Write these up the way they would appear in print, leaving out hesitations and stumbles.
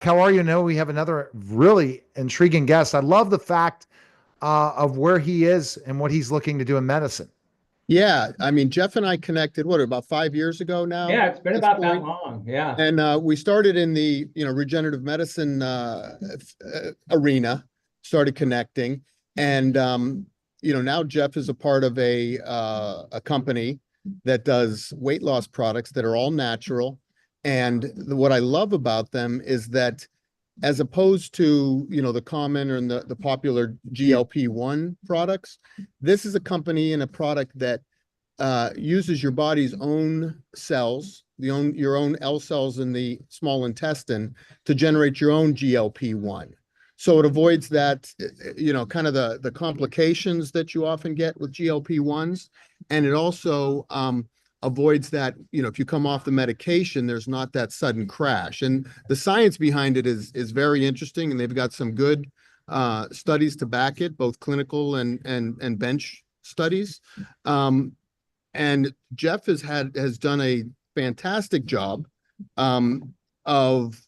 How are you? Know we have another really intriguing guest. I love the fact of where he is and what he's looking to do in medicine. Yeah, I mean, Jeff and I connected, what, about 5 years ago now Yeah, it's at been this about that point. long. Yeah. And we started in the, regenerative medicine arena, started connecting. And, now Jeff is a part of a company that does weight loss products that are all natural. And what I love about them is that as opposed to, the common or the popular GLP-1 products, this is a company and a product that uses your body's own cells, your own L cells in the small intestine to generate your own GLP-1. So it avoids that, kind of the complications that you often get with GLP-1s. And it also avoids that, if you come off the medication, there's not that sudden crash. And the science behind it is very interesting. And they've got some good studies to back it, both clinical and bench studies. And Jeff has done a fantastic job of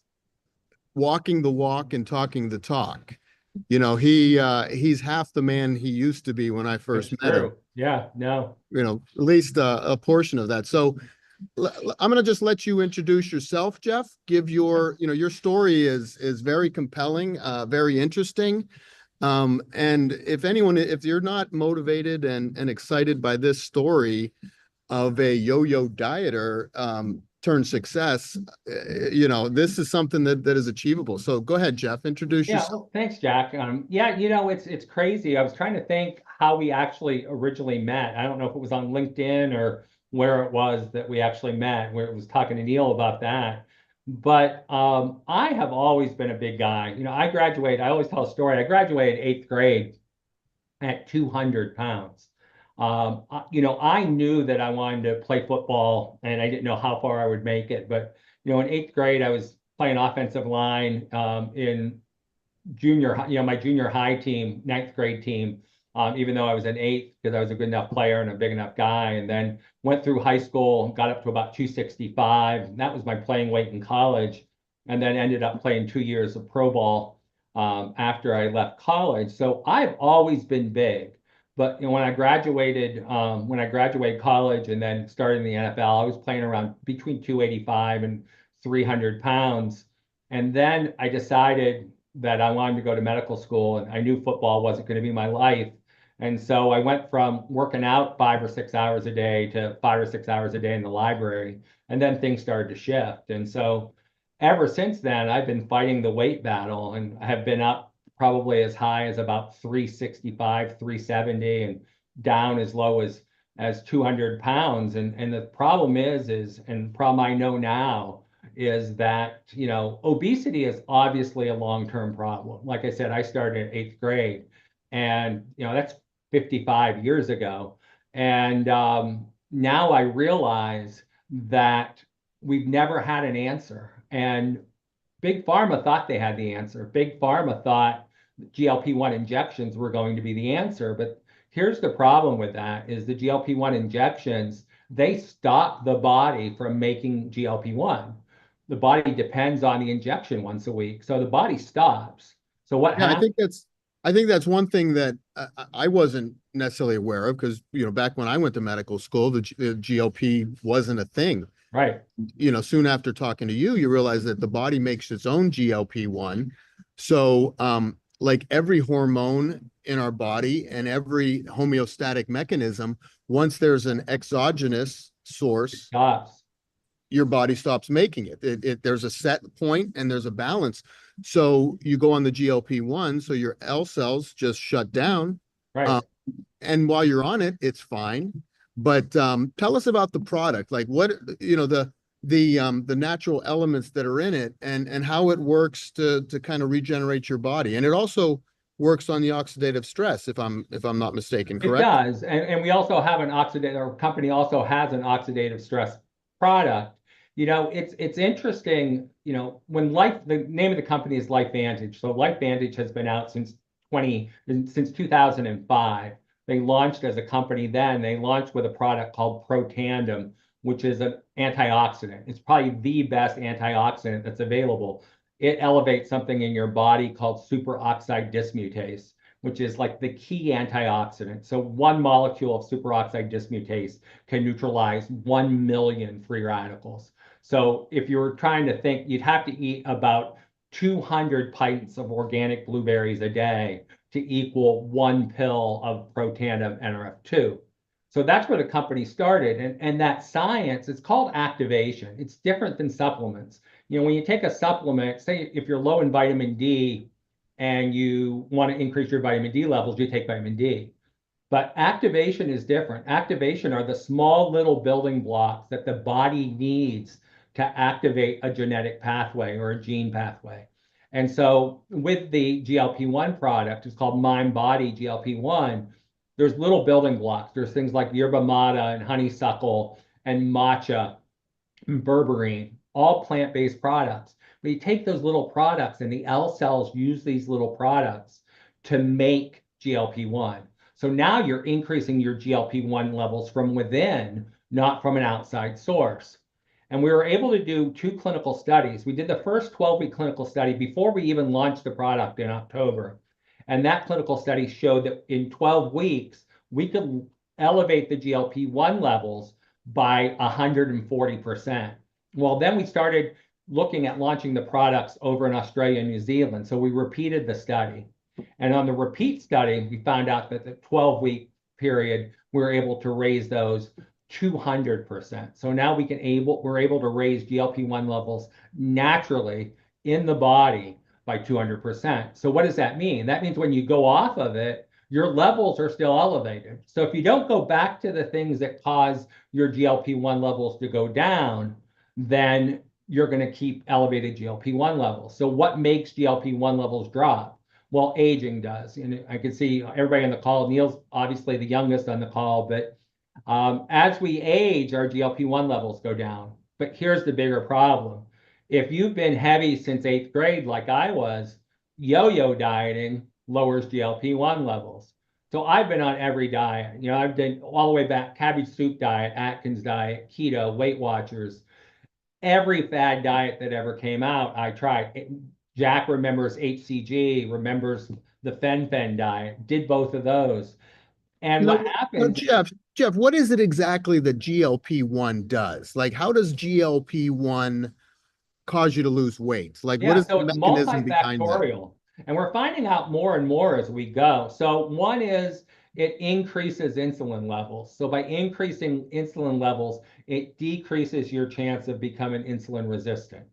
walking the walk and talking the talk. He's half the man he used to be when I first That's met him. true. Yeah, no. At least a portion of that. So I'm going to just let you introduce yourself, Jeff. Give your story is very compelling, very interesting. And if you're not motivated and excited by this story of a yo-yo dieter turn success, this is something that is achievable. So go ahead, Jeff, introduce Yeah, yourself. well, thanks, Jack. Yeah, it's crazy. I was trying to think how we actually originally met. I don't know if it was on LinkedIn or where it was that we actually met, where it was talking to Neil about that. But I have always been a big guy. I always tell a story. I graduated eighth grade at 200 pounds. I knew that I wanted to play football and I didn't know how far I would make it. But, in eighth grade, I was playing offensive line in my junior high team, ninth grade team, even though I was an eighth because I was a good enough player and a big enough guy. And then went through high school, got up to about 265. That was my playing weight in college. And then ended up playing 2 years of pro ball after I left college. So I've always been big. But when I graduated college and then started in the NFL, I was playing around between 285 and 300 pounds. And then I decided that I wanted to go to medical school, and I knew football wasn't going to be my life. And so I went from working out 5 or 6 hours a day to 5 or 6 hours a day in the library. And then things started to shift. And so ever since then, I've been fighting the weight battle and have been up probably as high as about 365, 370, and down as low as 200 pounds. And the problem and the problem I know now is that, obesity is obviously a long-term problem. Like I said, I started in eighth grade, and, that's 55 years ago. And now I realize that we've never had an answer. And Big Pharma thought they had the answer. Big Pharma thought GLP-1 injections were going to be the answer. But here's the problem with that is the GLP-1 injections, they stop the body from making GLP-1. The body depends on the injection once a week. So the body stops. So what Yeah, happens? I think that's one thing that I wasn't necessarily aware of because, back when I went to medical school, the GLP wasn't a thing. Right. Soon after talking to you realize that the body makes its own GLP-1. So, like every hormone in our body and every homeostatic mechanism, once there's an exogenous source, Stops. your body stops making it. There's a set point and there's a balance. So you go on the GLP-1, so your L cells just shut down. Right. And while you're on it, it's fine. But tell us about the product, like what the natural elements that are in it, and how it works to kind of regenerate your body, and it also works on the oxidative stress, if I'm not mistaken, It correct? does. And we also have our company also has an oxidative stress product. It's interesting, the name of the company is LifeVantage. So LifeVantage has been out since 2005. They launched as a company then. They launched with a product called Protandim, which is an antioxidant. It's probably the best antioxidant that's available. it elevates something in your body called superoxide dismutase, which is like the key antioxidant. So one molecule of superoxide dismutase can neutralize 1 million free radicals. So if you were trying to think, you'd have to eat about 200 pints of organic blueberries a day to equal 1 pill of protandim NRF2. So that's where the company started. And that science, it's called activation. It's different than supplements. You know, when you take a supplement, say if you're low in vitamin D and you want to increase your vitamin D levels, you take vitamin D. But activation is different. Activation are the small little building blocks that the body needs to activate a genetic pathway or a gene pathway. And so with the GLP-1 product, it's called MindBody GLP-1, there's little building blocks. There's things like yerba mate and honeysuckle and matcha and berberine, all plant-based products. But you take those little products and the L cells use these little products to make GLP-1. So now you're increasing your GLP-1 levels from within, not from an outside source. And we were able to do 2 clinical studies. We did the first 12-week clinical study before we even launched the product in October. And that clinical study showed that in 12 weeks, we could elevate the GLP-1 levels by 140%. Well, then we started looking at launching the products over in Australia and New Zealand. So we repeated the study. And on the repeat study, we found out that the 12-week period, we were able to raise those 200%. So now we're able to raise GLP-1 levels naturally in the body by 200%. So what does that mean? That means when you go off of it, your levels are still elevated. So if you don't go back to the things that cause your GLP-1 levels to go down, then you're going to keep elevated GLP-1 levels. So what makes GLP-1 levels drop? Well, aging does. And I can see everybody on the call. Neil's obviously the youngest on the call, but as we age, our GLP-1 levels go down. But here's the bigger problem. If you've been heavy since 8th grade, like I was, yo-yo dieting lowers GLP-1 levels. So I've been on every diet. You know, I've done all the way back, cabbage soup diet, Atkins diet, keto, Weight Watchers, every fad diet that ever came out, I tried. Jack remembers HCG, remembers the Fen diet, did both of those. And what happened? Jeff, what is it exactly that GLP-1 does? Like, how does GLP-1 cause you to lose weight? Like, what is the mechanism behind that? And we're finding out more and more as we go. So one is it increases insulin levels. So by increasing insulin levels, it decreases your chance of becoming insulin resistant.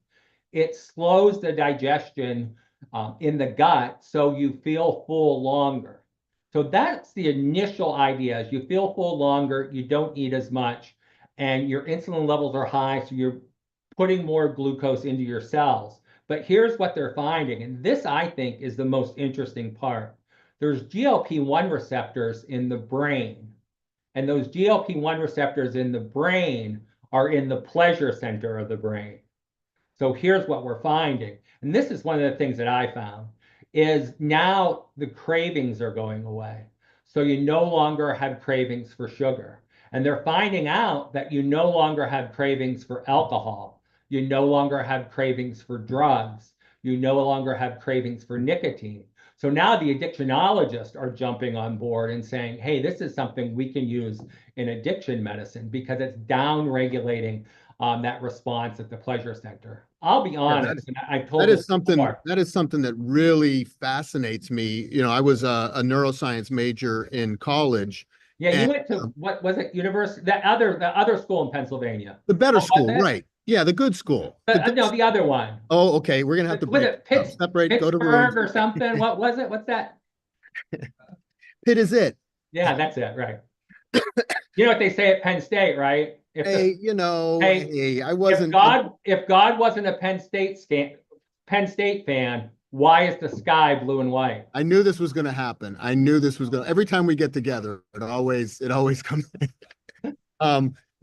It slows the digestion in the gut, so you feel full longer. So that's the initial idea, is you feel full longer, you don't eat as much, and your insulin levels are high, so you're putting more glucose into your cells. But here's what they're finding, and this, I think, is the most interesting part. There's GLP-1 receptors in the brain, and those GLP-1 receptors in the brain are in the pleasure center of the brain. So here's what we're finding, and this is one of the things that I found, is now the cravings are going away. So you no longer have cravings for sugar. And they're finding out that you no longer have cravings for alcohol. You no longer have cravings for drugs. You no longer have cravings for nicotine. So now the addictionologists are jumping on board and saying, hey, this is something we can use in addiction medicine because it's down-regulating that response at the pleasure center. I'll be honest, and I told that is something that really fascinates me. You know, I was a neuroscience major in college. Yeah, you went to what was it? University, the other school in Pennsylvania. The better school, right? Yeah, the good school. No, the other one. Oh, okay. We're gonna have to separate. Go to rooms or something. What was it? What's that? Pitt is it? Yeah, that's it. Right. You know what they say at Penn State, right? I wasn't. If God wasn't a Penn State fan, why is the sky blue and white? I knew this was going to happen. I knew this was going to. Every time we get together, it always comes.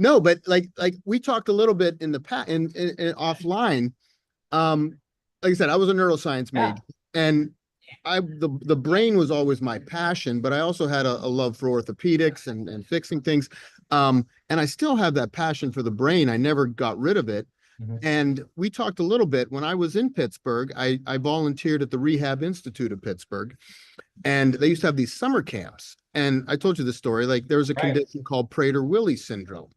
No, but like we talked a little bit in the in offline. Like I said, I was a neuroscience major, and the brain was always my passion, but I also had a love for orthopedics and fixing things. And I still have that passion for the brain. I never got rid of it. Mhm. And we talked a little bit when I was in Pittsburgh. I volunteered at the Rehab Institute of Pittsburgh, and they used to have these summer camps. And I told you the story. Like there was a Right. condition called Prader-Willi syndrome,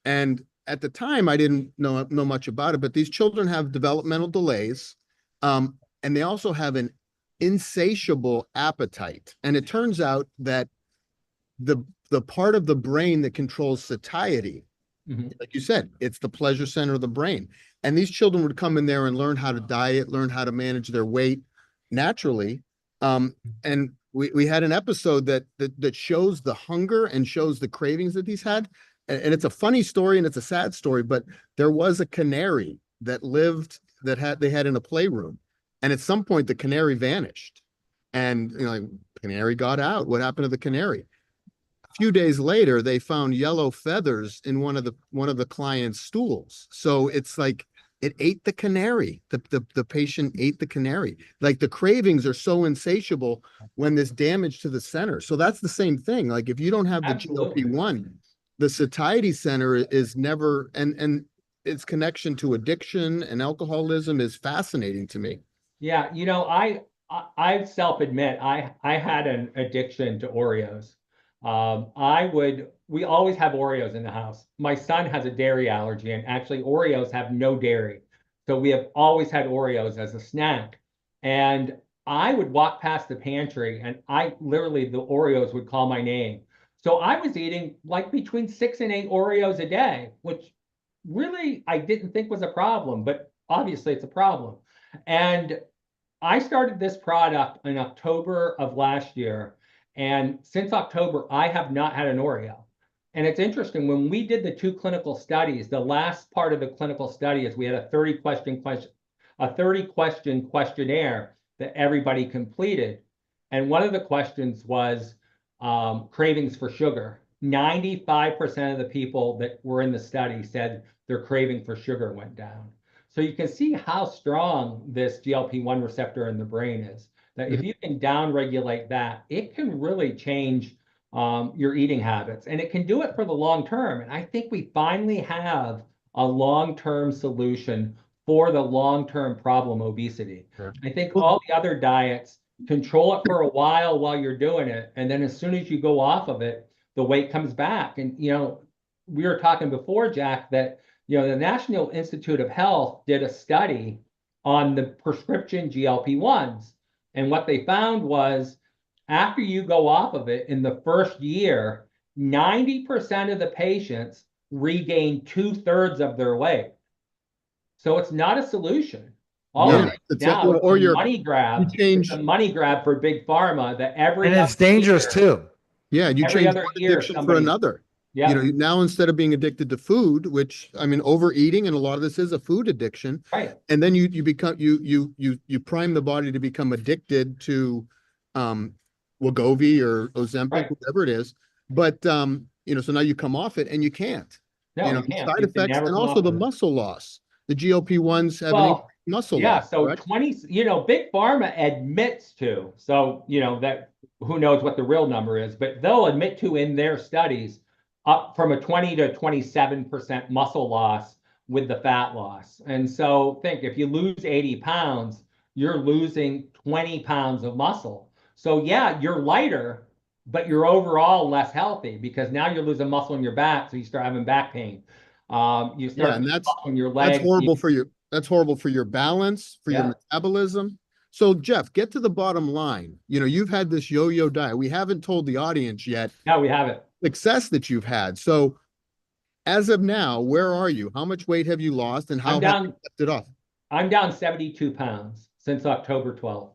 and at the time I didn't know much about it. But these children have developmental delays, and they also have an insatiable appetite. And it turns out that the part of the brain that controls satiety, Mhm. like you said, it's the pleasure center of the brain. And these children would come in there and learn how to diet, learn how to manage their weight naturally. And we had an episode that shows the hunger and shows the cravings that these had. And it's a funny story and it's a sad story, but there was a canary that lived they had in a playroom. And at some point the canary vanished. And like canary got out. What happened to the canary? Few days later, they found yellow feathers in one of the client's stools. So it's like it ate the canary. The patient ate the canary. Like the cravings are so insatiable when there's damage to the center. So that's the same thing. Like if you don't have the Absolutely. GLP-1, the satiety center is never, and its connection to addiction and alcoholism is fascinating to me. Yeah, I self-admit I had an addiction to Oreos. We always have Oreos in the house. My son has a dairy allergy, and actually Oreos have no dairy. So we have always had Oreos as a snack. And I would walk past the pantry and the Oreos would call my name. So I was eating like between 6 and 8 Oreos a day, which really I didn't think was a problem, but obviously it's a problem. And I started this product in October of last year. And since October, I have not had an Oreo. And it's interesting, when we did the 2 clinical studies, the last part of the clinical study is we had a 30 question questionnaire that everybody completed. And one of the questions was cravings for sugar. 95% of the people that were in the study said their craving for sugar went down. So you can see how strong this GLP-1 receptor in the brain is. That if you can downregulate that, it can really change your eating habits, and it can do it for the long term. And I think we finally have a long-term solution for the long-term problem obesity. Sure. I think all the other diets control it for a while you're doing it, and then as soon as you go off of it, the weight comes back. And we were talking before, Jack, that the National Institute of Health did a study on the prescription GLP-1s. And what they found was after you go off of it in the first year, 90% of the patients regain 2/3 of their weight. So it's not a solution. All Yeah, it is now is a money grab. It's a money grab for big pharma that And it's dangerous too. Yeah, you every change other one year addiction for another. Yeah. Now instead of being addicted to food, which I mean, overeating, and a lot of this is a food addiction. Right. And then you prime the body to become addicted to Wegovy or Ozempic, Right. whatever it is. But so now you come off it and you can't. No, you can't. Side You can effects never and come also off the of it. muscle loss. The GLP-1s have Well, muscle yeah, loss. so correct? 20, big pharma admits to, so that who knows what the real number is, but they'll admit to in their studies up from a 20 to 27% muscle loss with the fat loss. And so think if you lose 80 pounds, you're losing 20 pounds of muscle. So yeah, you're lighter, but you're overall less healthy because now you're losing muscle in your back, so you start having back pain. You start and that's on your legs. That's horrible for your balance, for your metabolism. So Jeff, get to the bottom line. You've had this yo-yo diet. We haven't told the audience yet. No, we haven't. Success that you've had. So as of now, where are you? How much weight have you lost and how have you kept it off? I'm down 72 pounds since October 12th.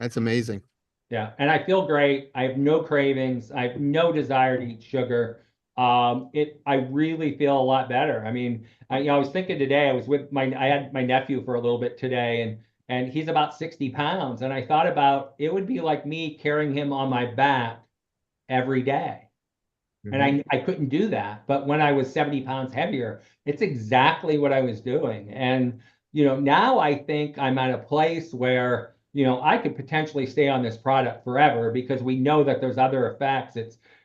That's amazing. Yeah, and I feel great. I have no cravings. I have no desire to eat sugar. I really feel a lot better. I mean, I was thinking today, I had my nephew for a little bit today, and he's about 60 pounds. And I thought about it would be like me carrying him on my back every day. And I couldn't do that. But when I was 70 pounds heavier, it's exactly what I was doing. And, now I think I'm at a place where, I could potentially stay on this product forever because we know that there's other effects.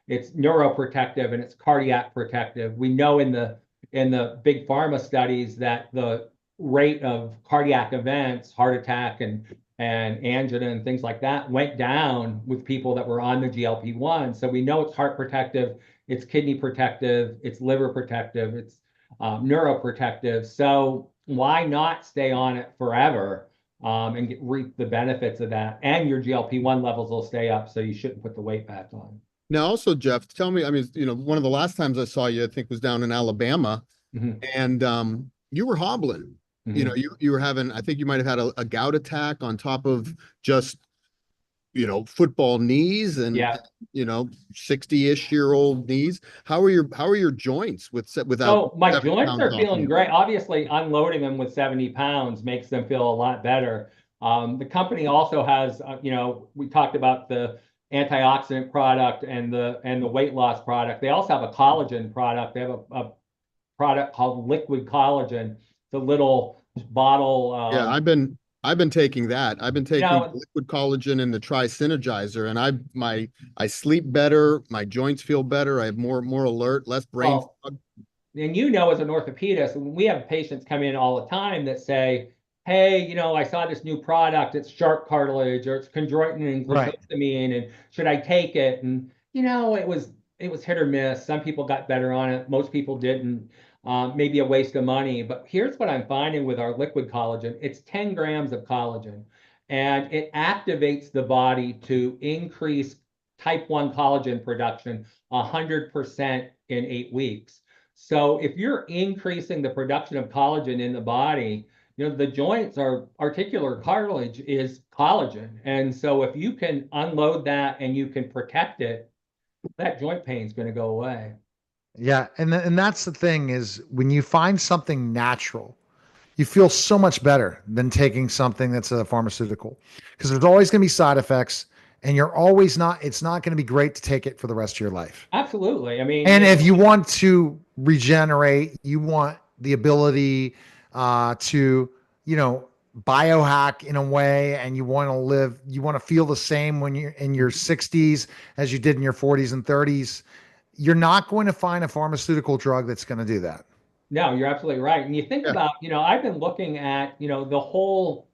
It's neuroprotective and it's cardiac protective. We know in the in the big pharma studies that the rate of cardiac events, heart attack and angina and things like that went down with people that were on the GLP-1. So we know it's heart protective, it's kidney protective, it's liver protective, it's neuroprotective. So why not stay on it forever and reap the benefits of that? And your GLP-1 levels will stay up, so you shouldn't put the weight back on. Now, also, Jeff, tell me, I mean, one of the last times I saw you, I think was down in Alabama, and you were hobbling. You were having, I think you might have had a gout attack on top of just, football knees and, 60-ish-year-old knees. How are your joints without? So my joints are feeling great. Obviously, unloading them with 70 pounds makes them feel a lot better. The company also has, we talked about the antioxidant product and the weight loss product. They also have a collagen product. They have a product called liquid collagen. It's a little bottle. Yeah, I've been taking that. I've been taking liquid collagen and the Tri-Synergizer, and I sleep better, my joints feel better, I have more alert, less brain fog. And as an orthopedist, we have patients come in all the time that say, hey, I saw this new product, it's sharp cartilage or it's chondroitin and glucosamine, and should I take it? And it was hit or miss. Some people got better on it, most people didn't. Maybe a waste of money. But here's what I'm finding with our liquid collagen. It's 10 grams of collagen, and it activates the body to increase type 1 collagen production 100% in 8 weeks. So if you're increasing the production of collagen in the body, the joints are articular cartilage is collagen. And so if you can unload that and you can protect it, that joint pain is going to go away. Yeah, and that's the thing is when you find something natural, you feel so much better than taking something that's a pharmaceutical, because there's always going to be side effects, and it's not going to be great to take it for the rest of your life. Absolutely. I mean, and if you want to regenerate, you want the ability to, biohack in a way, and you want to feel the same when you're in your 60s as you did in your 40s and 30s. You're not going to find a pharmaceutical drug that's going to do that. No, you're absolutely right. And you think about, I've been looking at, the whole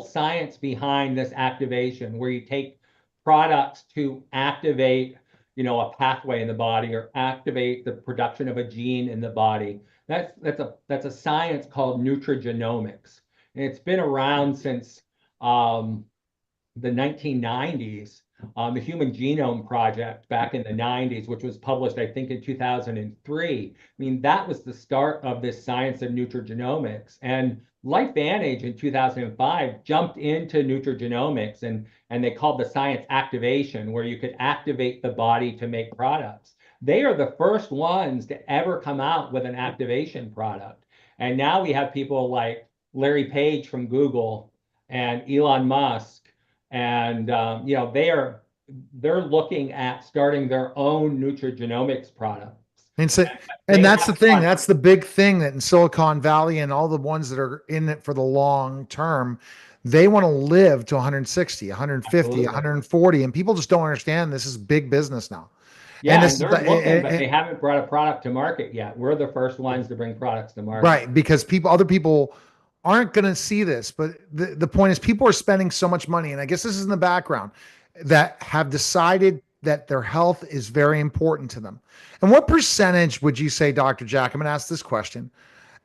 science behind this activation, where you take products to activate, a pathway in the body or activate the production of a gene in the body. That's a science called nutrigenomics. And it's been around since the 1990s. The Human Genome Project back in the 90s, which was published, I think, in 2003. I mean, that was the start of this science of nutrigenomics. And LifeVantage in 2005 jumped into nutrigenomics, and they called the science activation, where you could activate the body to make products. They are the first ones to ever come out with an activation product. And now we have people like Larry Page from Google and Elon Musk. And they're looking at starting their own nutrigenomics products. And that's the thing. That's the big thing, that in Silicon Valley and all the ones that are in it for the long term, they want to live to 160, 150, Absolutely. 140. And people just don't understand this is big business now. Yeah, and they're looking, but they haven't brought a product to market yet. We're the first ones to bring products to market. Right, because other people aren't going to see this, but the point is people are spending so much money, and I guess this is in the background, that have decided that their health is very important to them. And what percentage would you say, Dr. Jack, I'm going to ask this question,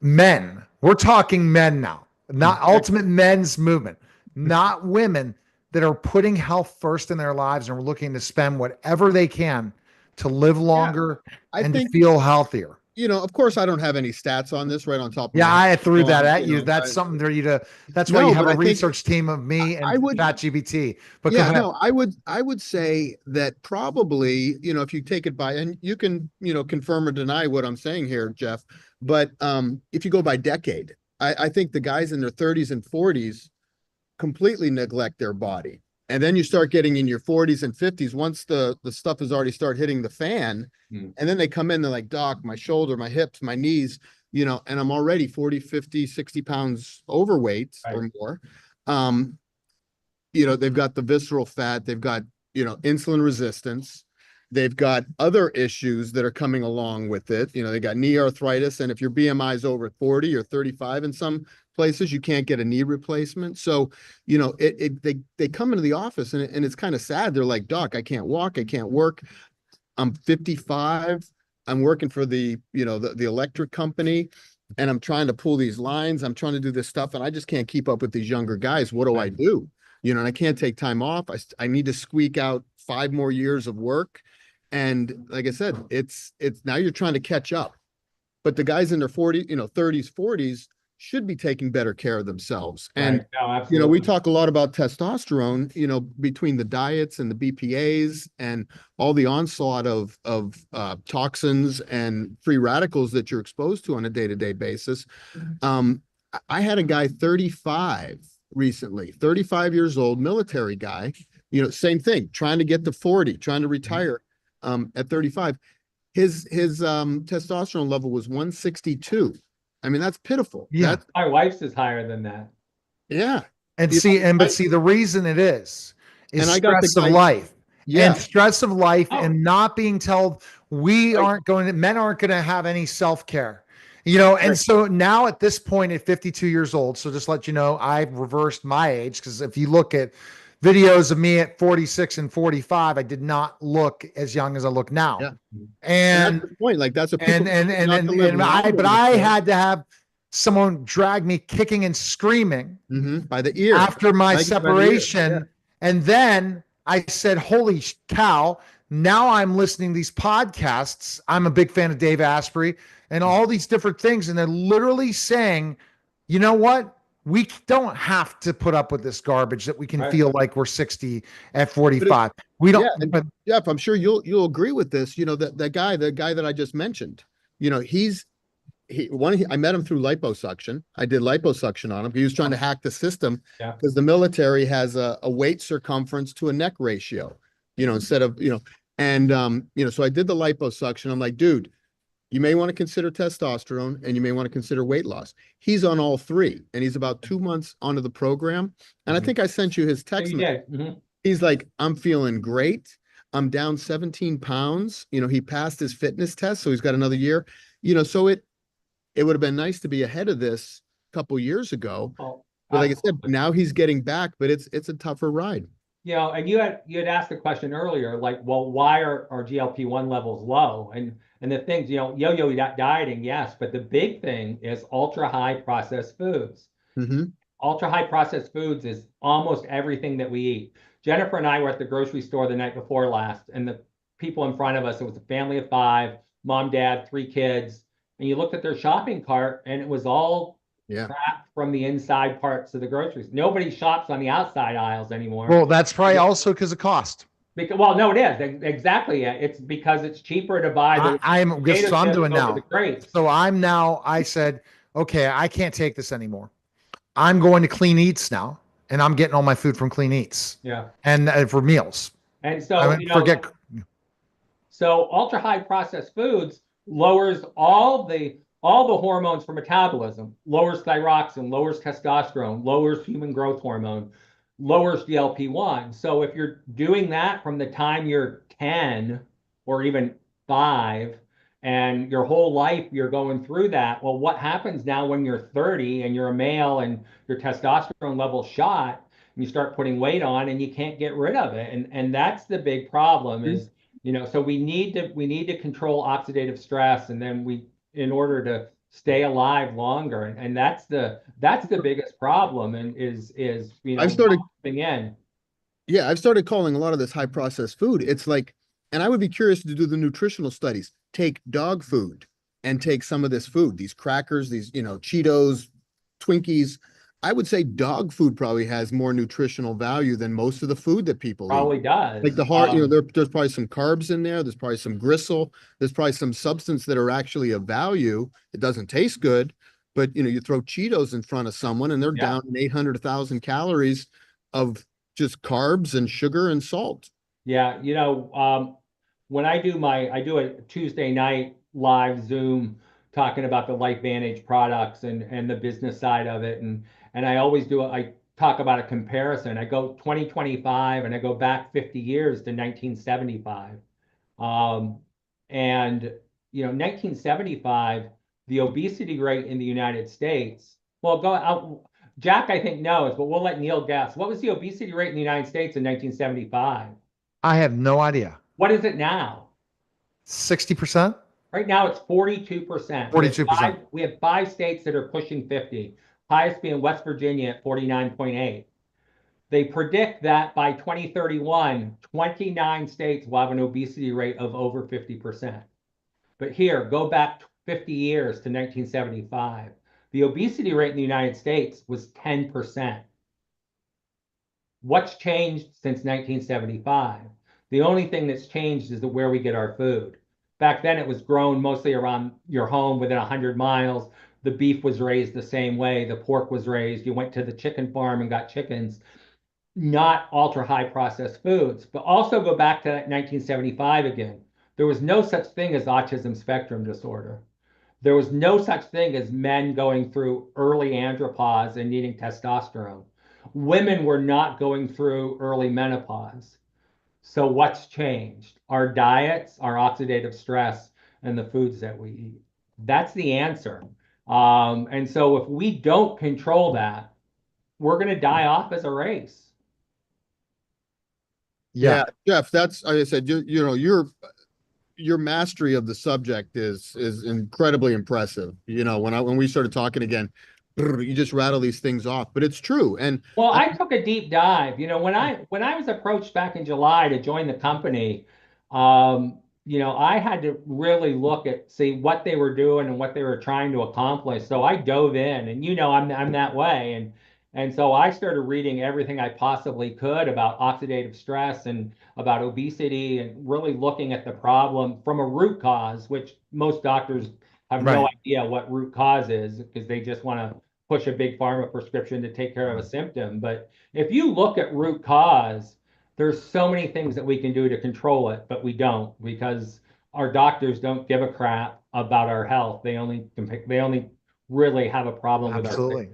men, we're talking men now, not ultimate men's movement, not women, that are putting health first in their lives and are looking to spend whatever they can to live longer to feel healthier? Of course, I don't have any stats on this right on top of my head. I threw that at you. That's something for you to, that's why you have a research team of me and ChatGPT. But yeah, no, I would say that probably, if you take it by, and you can, confirm or deny what I'm saying here, Jeff, but if you go by decade, I think the guys in their 30s and 40s completely neglect their body. And then you start getting in your 40s and 50s, once the stuff has already started hitting the fan, and then they come in, they're like, doc, my shoulder, my hips, my knees, and I'm already 40, 50, 60 pounds overweight or more. They've got the visceral fat, they've got, insulin resistance, They've got other issues that are coming along with it. You know, they got knee arthritis, and if your BMI is over 40 or 35 in some places, you can't get a knee replacement. So, you know, they come into the office and it's kind of sad. They're like, Doc, I can't walk, I can't work. I'm 55. I'm working for the, you know, the electric company, and I'm trying to pull these lines. I'm trying to do this stuff, and I just can't keep up with these younger guys. What do I do? You know, and I can't take time off. I need to squeak out 5 more years of work. And like I said, it's now you're trying to catch up. But the guys in their 40s, you know, 30s, 40s should be taking better care of themselves. And, Right. No, you know, we absolutely. talk a lot about testosterone, you know, between the diets and the BPAs and all the onslaught of toxins and free radicals that you're exposed to on a day-to-day basis. I had a guy 35 recently, 35 years old, military guy, you know, same thing, trying to get to 40, trying to retire at 35. His testosterone level was 162. I mean, that's pitiful. Yeah. My wife's is higher than that. Yeah. And You see, know, and but see, the reason it is and I got the stress of guy, life. yeah, And stress of life Oh. and not being told we Right. aren't going to, men aren't going to have any self-care, you know. And Right. so now at this point at 52 years old, so just let you know, I've reversed my age, because if you look at videos of me at 46 and 45, I did not look as young as I look now. Yeah. And that's the point. Like that's what and people and and not and, to live and I longer but I before. had to have someone drag me kicking and screaming By the ear after my Like, by the ear. separation. Yeah. And then I said, holy cow, now I'm listening to these podcasts. I'm a big fan of Dave Asprey and all these different things. And they're literally saying, you know what? We don't have to put up with this garbage that we can Right. feel like we're 60 at 45. We don't, Yeah, and but Jeff, I'm sure you'll agree with this. You know, the guy that I just mentioned, you know, I met him through liposuction. I did liposuction on him. He was trying to hack the system Yeah. because the military has a weight circumference to a neck ratio, you know, instead of, you know, and you know, so I did the liposuction. I'm like, dude, you may want to consider testosterone and you may want to consider weight loss. He's on all 3, and he's about 2 months onto the program. And I think I sent you his text You message. did. Mhm. He's like, I'm feeling great. I'm down 17 pounds. You know, he passed his fitness test, so he's got another year. You know, so it would have been nice to be ahead of this a couple years ago. Oh, But like I said, absolutely. now he's getting back, but it's a tougher ride. You know, and you had asked the question earlier, like, well, why are GLP-1 levels low? And the things, you know, yo-yo dieting, yes, but the big thing is ultra high processed foods. Mm-hmm. Ultra high processed foods is almost everything that we eat. Jennifer and I were at the grocery store the night before last, and the people in front of us, it was a family of 5, mom, dad, 3 kids, and you looked at their shopping cart, and it was all Yeah. crap from the inside parts of the groceries. Nobody shops on the outside aisles anymore. well, that's probably also because of cost. Because, well, no, it is exactly. It's because it's cheaper to buy the I'm guess potato so I'm chips doing over now. the crates. So I said, okay, I can't take this anymore. I'm going to Clean Eats now, and I'm getting all my food from Clean Eats Yeah. and for meals. And I so, mean, you know, forget. so ultra high processed foods lowers all the hormones for metabolism, lowers thyroxine, lowers testosterone, lowers human growth hormone, lowers GLP-1. So if you're doing that from the time you're 10 or even 5 and your whole life you're going through that, well, what happens now when you're 30 and you're a male and your testosterone level's shot and you start putting weight on and you can't get rid of it? And that's the big problem is, you know, so we need to control oxidative stress, and then in order to stay alive longer, and that's the biggest problem, and is you know, I've started in. Yeah, I've started calling a lot of this high processed food. It's like, and I would be curious to do the nutritional studies. Take dog food and take some of this food, these crackers, these, you know, Cheetos, Twinkies. I would say dog food probably has more nutritional value than most of the food that people Probably eat. does. Like the heart, you know, there's probably some carbs in there. There's probably some gristle. There's probably some substance that are actually of value. It doesn't taste good, but you know, you throw Cheetos in front of someone and they're down in 800, 1,000 calories of just carbs and sugar and salt. Yeah, you know, when I do a Tuesday night live Zoom talking about the LifeVantage products and the business side of it, and I always I talk about a comparison. I go 2025 and I go back 50 years to 1975. And, 1975, the obesity rate in the United States, well, go out. Jack, I think knows, but we'll let Neil guess. What was the obesity rate in the United States in 1975? I have no idea. What is it now? 60%? Right now, it's 42%. 42%. We have five states that are pushing 50, highest being West Virginia at 49.8. They predict that by 2031, 29 states will have an obesity rate of over 50%. But here, go back 50 years to 1975. The obesity rate in the United States was 10%. What's changed since 1975? The only thing that's changed is where we get our food. Back then, it was grown mostly around your home within 100 miles. The beef was raised the same way. The pork was raised. You went to the chicken farm and got chickens, not ultra high processed foods. But also go back to 1975 again. There was no such thing as autism spectrum disorder. There was no such thing as men going through early andropause and needing testosterone. Women were not going through early menopause. So what's changed? Our diets, our oxidative stress, and the foods that we eat. That's the answer. And so if we don't control that, we're going to die off as a race. Yeah, Jeff, that's, like I said, your mastery of the subject is incredibly impressive. When we started talking again, you just rattle these things off, but it's true. And well, I took a deep dive. When I was approached back in July to join the company, I had to really see what they were doing and what they were trying to accomplish. So I dove in, and I'm that way, and so I started reading everything I possibly could about oxidative stress and about obesity, and really looking at the problem from a root cause, which most doctors have no idea what root cause is, because they just want to push a big pharma prescription to take care of a symptom. But if you look at root cause, there's so many things that we can do to control it, but we don't, because our doctors don't give a crap about our health. They only really have a problem with our Absolutely.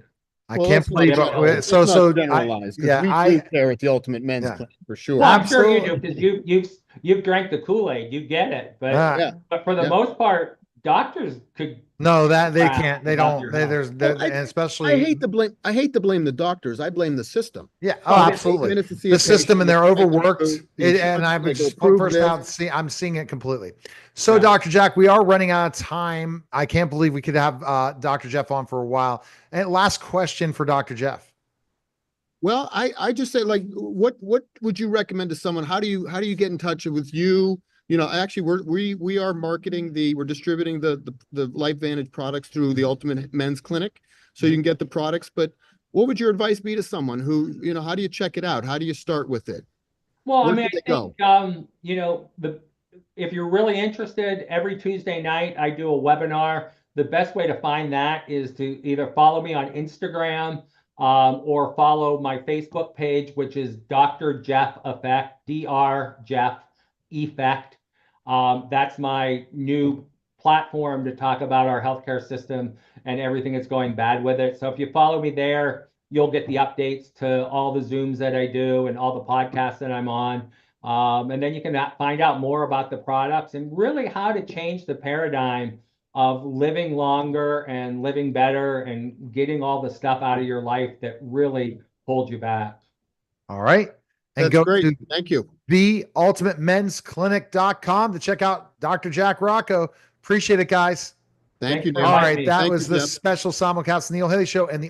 I Well, can't let's not believe generalize. so. Let's So not generalize, because yeah, we I do care at the Ultimate Men's Yeah. Clinic for sure. Well, I'm sure you do, Absolutely. because you've drank the Kool-Aid. You get it. But Yeah. but for the Yeah. most part, doctors could no, that they crap can't. They about don't. your They, health. there's Well, and I especially hate to blame the doctors. I blame the system. Yeah. Oh, Oh, they- absolutely. Minutes to see a The system, patient, and they're the price of overworked. food, the And insurance, I've they go just prove first this. out. I'm seeing it completely. So, Yeah. Dr. Jack, we are running out of time. I can't believe we could have Dr. Jeff on for a while. And last question for Dr. Jeff. Well, I just say, like, what would you recommend to someone? How do you get in touch with you? Actually, we are we're distributing the Life Vantage products through the Ultimate Men's Clinic, so you can get the products. But what would your advice be to someone who, how do you check it out? How do you start with it? Well, Where I mean, should I they think if you're really interested, every Tuesday night I do a webinar. The best way to find that is to either follow me on Instagram, or follow my Facebook page, which is Dr. Jeff Effect, Dr. Jeff Effect. That's my new platform to talk about our healthcare system and everything that's going bad with it. So if you follow me there, you'll get the updates to all the Zooms that I do and all the podcasts that I'm on. And then you can find out more about the products and really how to change the paradigm of living longer and living better and getting all the stuff out of your life that really hold you back. All right. And That's go great. to Thank you. theultimatemensclinic.com to check out Dr. Jack Rocco. Appreciate it, guys. Thank you, Thanks for Jim. All inviting right. me. That Thank was you, the Jeff. special simulcast Neil Haley Show and the